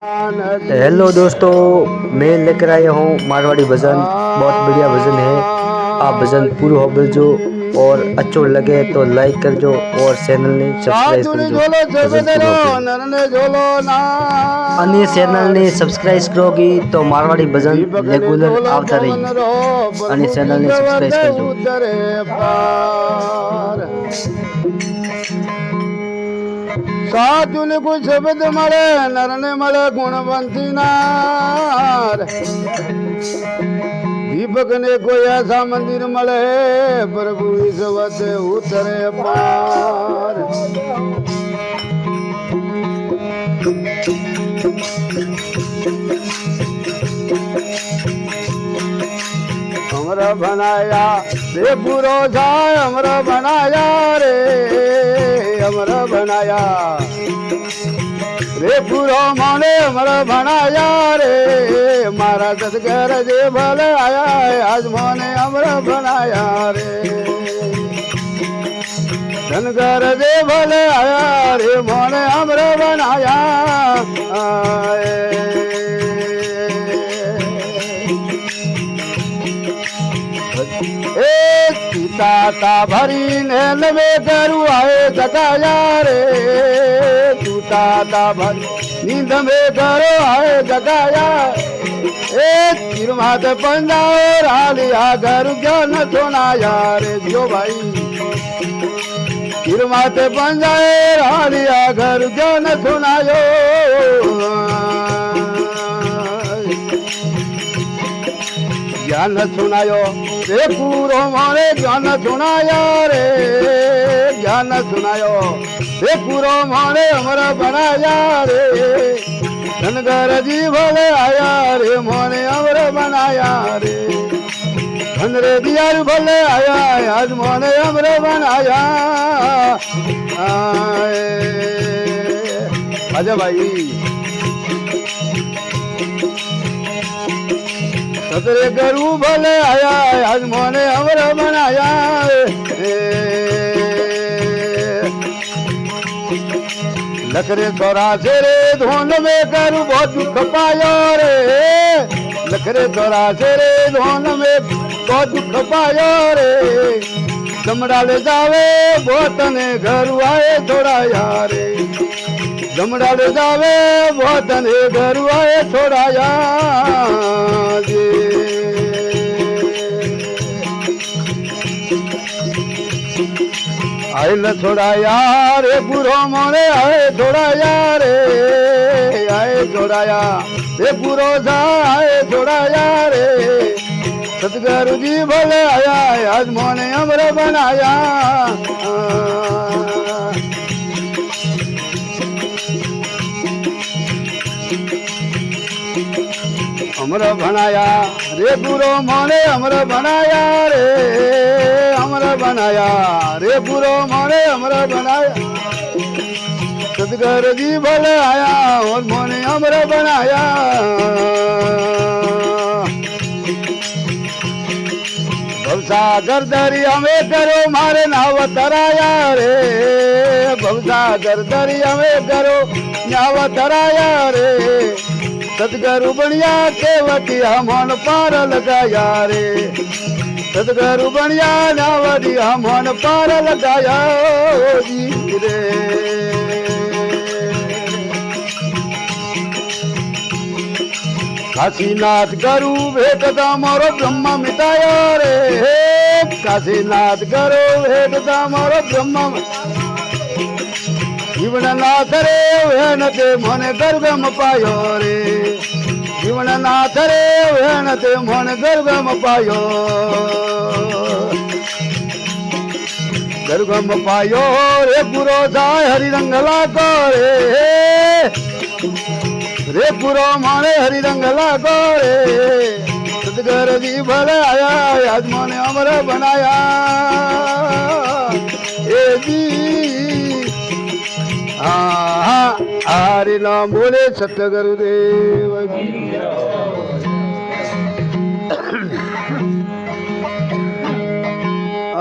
Hello दोस्तों, मैं लेकर आया हूँ मारवाड़ी भजन। बहुत बढ़िया भजन है। आप भजन पूरा हो जो और अच्छो लगे तो लाइक कर जो और चैनल ने सब्सक्राइब कर जो। भजन पूरा अन्य चैनल ने सब्सक्राइब करोगी तो मारवाड़ी भजन रेगुलर आवता रही। अन्य चैनल ने सब्सक्राइब कर जो। साधु ने कोई शब्द मरे नर ने मरे गुणवंती नार। दीपक ने कोई ऐसा मंदिर मले प्रभु ईश्वत उतरे पार। हमरा बनाया रे बुरो जाए हमरा बनाया रे हमरा बनाया रे बुरो माने हमरा बनाया रे मारा सदगर जे भले आया आज मोने हमरा बनाया रे धनगर जे भले आया रे मोने हमरा बनाया ताता भरी नैन में करू आए जगाया रे तू ताता भरी नींद में करो आए जगाया ए तिरमात पंजाओ रालिया घर ज्ञान सुनाया रे जो भाई तिरमात पंजाए रालिया घर ज्ञान सुनायो ज्ञान सुनायो रे पूरो मारे ज्ञान सुनाया रे ज्ञान सुनायो रे पूरो मारे हमरा बनाया रे धनगर जी भले आया रे मोने हमरा बनाया रे धनरे दियार भले आया आज मोने हमरा बनाया आजा भाई सतरे गरू भले आया आज मोने हमरा बनाया लखरे तोरा से रे धोन में करू बहुत दुख पाया रे लखरे तोरा से रे धोन में बहुत दुख पाया रे दमड़ा ले जावे बहुत ने घर आए थोड़ा यारे दमड़ा ले जावे बहुत ने घर आए थोड़ा यार आए न थोड़ा यार बुरो मोने आए थोड़ा यार आए थोड़ा यार बुरो सा आए थोड़ा यार सतगुरु जी भले आया आज मोने हमरे बनाया हमरा बनाया रे बुरो मोने हमरा बनाया रे हमरा बनाया रे बुरो मोने हमरा बनाया सतगुरु जी भले आया और मोने हमरा बनाया भवसागर दरिया में करो मारे नाव तराया रे भवसागर दरिया में करो नाव तराया रे सतगुरु बनिया केवटिया मन पार लगाया रे सतगुरु बनिया नावड़िया मन पार लगाया जी रे काशीनाथ गुरु भेटदा मोरो ब्रह्म मिटाया रे काशीनाथ गुरु भेटदा मोरो ब्रह्म जीवन नाथ रे वेन ते मोने दुर्गम पायो रे जीवन नाथ रे वेन ते मोने दुर्गम पायो दुर्गम पायो रे पुरो जाय हरि रंगला को रे पुरो माने हरि रंगला को रे सतगुरु जी भले आया आज मोने अमर बनाया ए जी हरि नाम बोले सतगुरु देव की आ